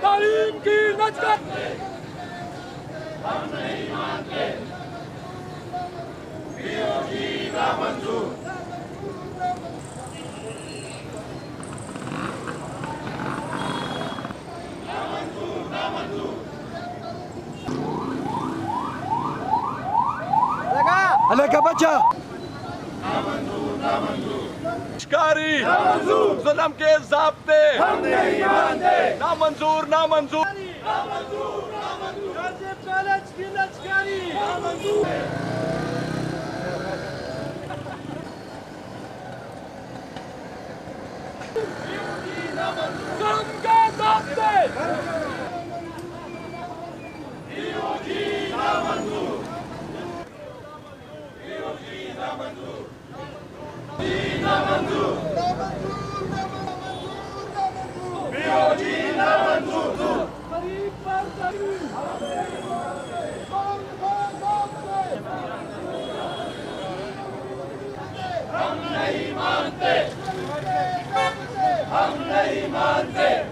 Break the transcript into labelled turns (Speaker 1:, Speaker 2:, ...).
Speaker 1: तालीम की लचकर
Speaker 2: हम नहीं मानते, बीओजी नामंजूर।
Speaker 1: अलग का बच्चा
Speaker 2: शिकारी जुल्म के ज़ाब्ते हम नहीं मानते, नामंजूर नामंजूर हम नहीं मानते, हम नहीं मानते।